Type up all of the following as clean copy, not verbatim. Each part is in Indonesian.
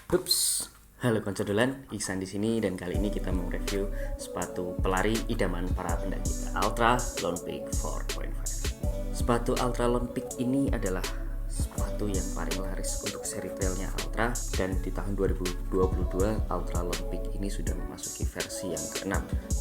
Ups, halo konco dolan, Iksan di sini dan kali ini kita mau review sepatu pelari idaman para pendaki Altra Lone Peak 4.5. Sepatu Altra Lone Peak ini adalah sepatu yang paling laris untuk seri trailnya Altra, dan di tahun 2022 Altra Lone Peak ini sudah memasuki versi yang ke-6,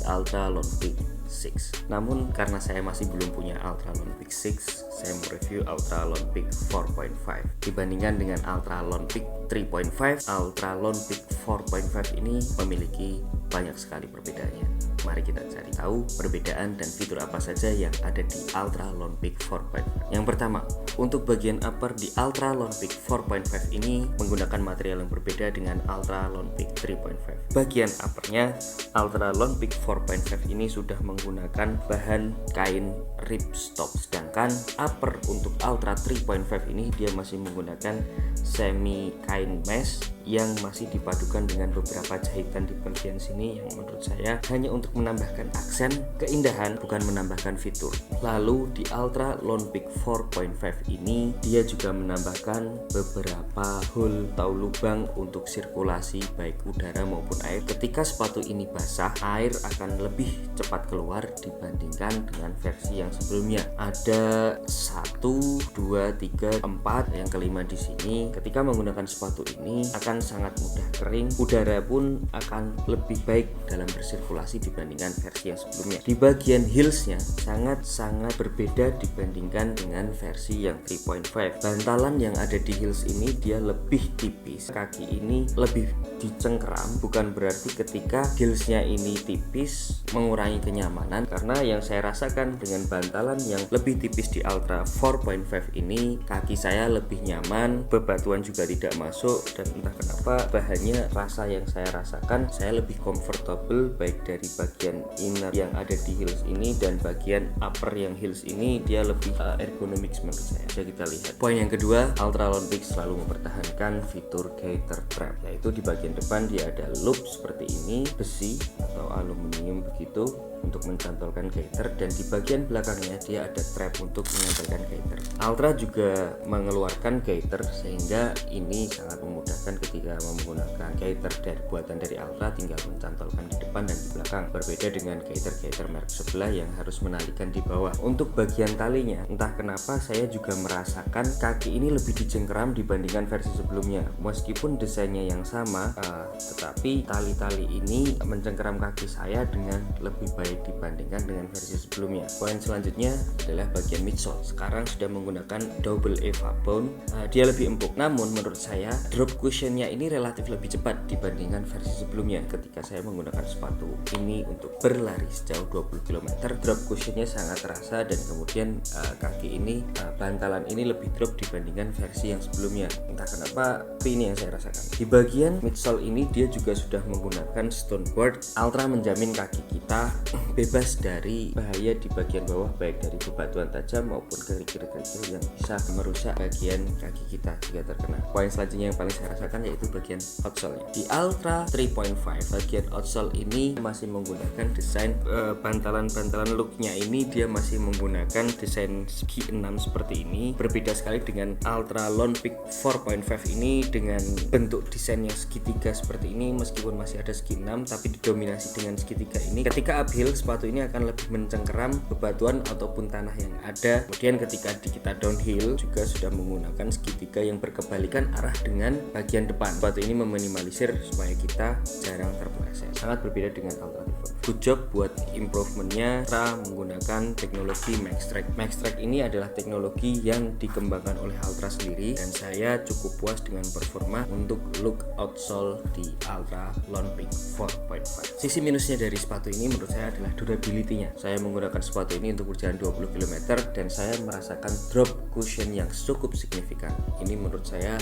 Altra Lone Peak 6. Namun karena saya masih belum punya Altra Lone Peak 6, saya mau review Altra Lone Peak 4.5. Dibandingkan dengan Altra Lone Peak 3.5, Altra Lone Peak 4.5 ini memiliki banyak sekali perbedaannya. Mari kita cari tahu perbedaan dan fitur apa saja yang ada di Altra Lone Peak 4.5. Yang pertama, untuk bagian upper di Altra Lone Peak 4.5 ini menggunakan material yang berbeda dengan Altra Lone Peak 3.5. Bagian uppernya Altra Lone Peak 4.5 ini sudah menggunakan bahan kain ripstop, sedangkan upper untuk Altra 3.5 ini dia masih menggunakan semi kain mesh yang masih dipadukan dengan beberapa jahitan di bagian sini yang menurut saya hanya untuk menambahkan aksen keindahan, bukan menambahkan fitur. Lalu di Altra Lone Peak 4.5 ini dia juga menambahkan beberapa hole atau lubang untuk sirkulasi baik udara maupun air. Ketika sepatu ini basah, air akan lebih cepat keluar dibandingkan dengan versi yang sebelumnya. Ada 1, 2, 3, 4, yang kelima di sini. Ketika menggunakan sepatu ini akan sangat mudah kering, udara pun akan lebih baik dalam bersirkulasi dibandingkan versi yang sebelumnya. Di bagian heelsnya sangat berbeda dibandingkan dengan versi yang 3.5. Bantalan yang ada di heels ini dia lebih tipis, kaki ini lebih dicengkeram, bukan berarti ketika heelsnya ini tipis mengurangi kenyamanan, karena yang saya rasakan dengan bantalan yang lebih tipis di Altra 4.5 ini kaki saya lebih nyaman, bebatuan juga tidak masuk, dan entah kenapa bahannya, rasa yang saya rasakan saya lebih comfortable baik dari bagian inner yang ada di heels ini dan bagian upper yang heels ini dia lebih ergonomik menurut saya. Jadi kita lihat. Poin yang kedua, Altra Lone Peak selalu mempertahankan fitur gaiter trap, yaitu di bagian depan dia ada loop seperti ini, besi atau aluminium begitu untuk mencantolkan gaiter, dan di bagian belakangnya dia ada trap untuk menempelkan gaiter. Altra juga mengeluarkan gaiter sehingga ini sangat memudahkan ketika menggunakan gaiter dari buatan dari Altra, tinggal mencantolkan di depan dan di belakang. Berbeda dengan gaiter merek sebelah yang harus menalikan di bawah. Untuk bagian talinya, entah kenapa saya juga merasakan kaki ini lebih dijengkeram dibandingkan versi sebelumnya. Meskipun desainnya yang sama, tetapi tali-tali ini mencengkeram kaki saya dengan lebih baik dibandingkan dengan versi sebelumnya. Poin selanjutnya adalah bagian midsole. Sekarang sudah menggunakan double EVA bone. Dia lebih empuk, namun menurut saya drop cushionnya ini relatif lebih cepat dibandingkan versi sebelumnya. Ketika saya menggunakan sepatu ini untuk berlari sejauh 20 km, drop cushionnya sangat terasa, dan kemudian kaki ini, bantalan ini lebih drop dibandingkan versi yang sebelumnya. Entah kenapa, tapi ini yang saya rasakan. Di bagian midsole ini dia juga sudah menggunakan stone board. Altra menjamin kaki kita bebas dari bahaya di bagian bawah, baik dari bebatuan tajam maupun kerikil-kerikil yang bisa merusak bagian kaki kita jika terkena. Poin selanjutnya yang paling saya rasakan yaitu bagian outsole. Di Altra 3.5 bagian outsole ini masih menggunakan desain bantalan looknya ini dia masih menggunakan desain segi 6 seperti ini. Berbeda sekali dengan Altra Lone Peak 4.5 ini dengan bentuk desain yang segitiga seperti ini. Meskipun masih ada segi 6 tapi didominasi dengan segitiga ini. Ketika uphill, sepatu ini akan lebih mencengkeram bebatuan ataupun tanah yang ada. Kemudian ketika kita downhill juga sudah menggunakan segitiga yang berkebalikan arah dengan bagian depan. Sepatu ini meminimalisir supaya kita jarang terpeleset. Sangat berbeda dengan Altra 3.5. Good job buat improvementnya. Altra menggunakan teknologi Maxtrack. Maxtrack ini adalah teknologi yang dikembangkan oleh Altra sendiri, dan saya cukup puas dengan performa untuk look outsole di Altra Lone Peak 4.5. Sisi minusnya dari sepatu ini menurut saya adalah durability-nya. Saya menggunakan sepatu ini untuk berjalan 20 km dan saya merasakan drop cushion yang cukup signifikan. Ini menurut saya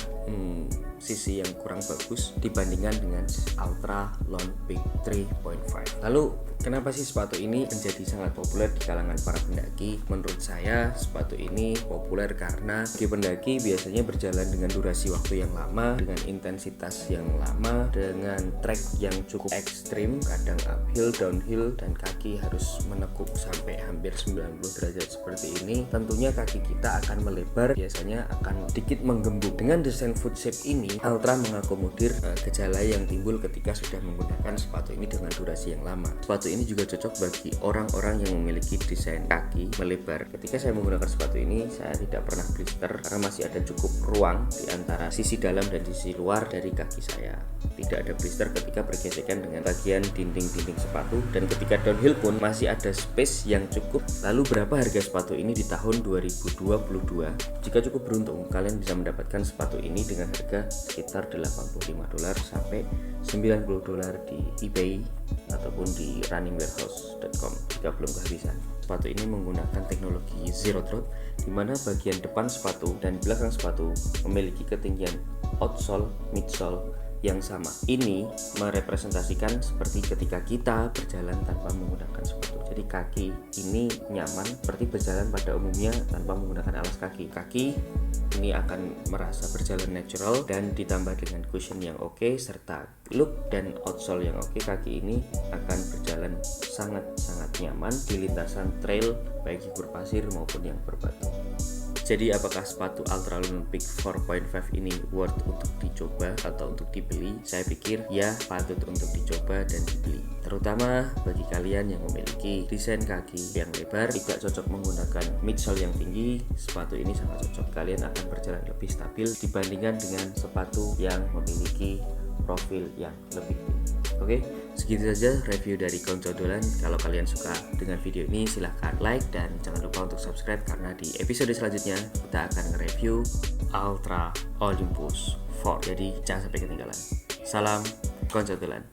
sisi yang kurang bagus dibandingkan dengan Altra Lone Peak 3.5. Lalu kenapa sih sepatu ini menjadi sangat populer di kalangan para pendaki? Menurut saya sepatu ini populer karena bagi pendaki biasanya berjalan dengan durasi waktu yang lama, dengan intensitas yang lama, dengan trek yang cukup ekstrim, kadang uphill, downhill, dan kaki harus menekuk sampai hampir 90 derajat seperti ini. Tentunya kaki kita akan melebar, biasanya akan sedikit menggembung. Dengan desain foot shape ini, Altra mengakomodir gejala yang timbul ketika sudah menggunakan sepatu ini dengan durasi yang lama. Sepatu ini juga cocok bagi orang-orang yang memiliki desain kaki melebar. Ketika saya menggunakan sepatu ini, saya tidak pernah blister karena masih ada cukup ruang di antara sisi dalam dan sisi luar dari kaki saya. Tidak ada blister ketika bergesekan dengan bagian dinding-dinding sepatu, dan ketika downhill pun masih ada space yang cukup. Lalu berapa harga sepatu ini di tahun 2022? Jika cukup beruntung, kalian bisa mendapatkan sepatu ini dengan harga sekitar $85 sampai $90 di eBay ataupun di runningwarehouse.com jika belum kehabisan. Sepatu ini menggunakan teknologi zero drop, di mana bagian depan sepatu dan belakang sepatu memiliki ketinggian outsole, midsole yang sama. Ini merepresentasikan seperti ketika kita berjalan tanpa menggunakan sepatu. Jadi kaki ini nyaman seperti berjalan pada umumnya tanpa menggunakan alas kaki. Kaki ini akan merasa berjalan natural, dan ditambah dengan cushion yang oke serta look dan outsole yang oke, kaki ini akan berjalan sangat-sangat nyaman di lintasan trail baik yang berpasir maupun yang berbatu. Jadi apakah sepatu Ultralon Peak 4.5 ini worth untuk dicoba atau untuk dibeli? Saya pikir ya, patut untuk dicoba dan dibeli. Terutama bagi kalian yang memiliki desain kaki yang lebar, tidak cocok menggunakan midsole yang tinggi, sepatu ini sangat cocok. Kalian akan berjalan lebih stabil dibandingkan dengan sepatu yang memiliki profil yang lebih tinggi. Oke, segitu saja review dari Konco Dolan. Kalau kalian suka dengan video ini, silahkan like dan jangan lupa untuk subscribe, karena di episode selanjutnya kita akan nge-review Ultra Olympus 4. Jadi jangan sampai ketinggalan. Salam Konco Dolan.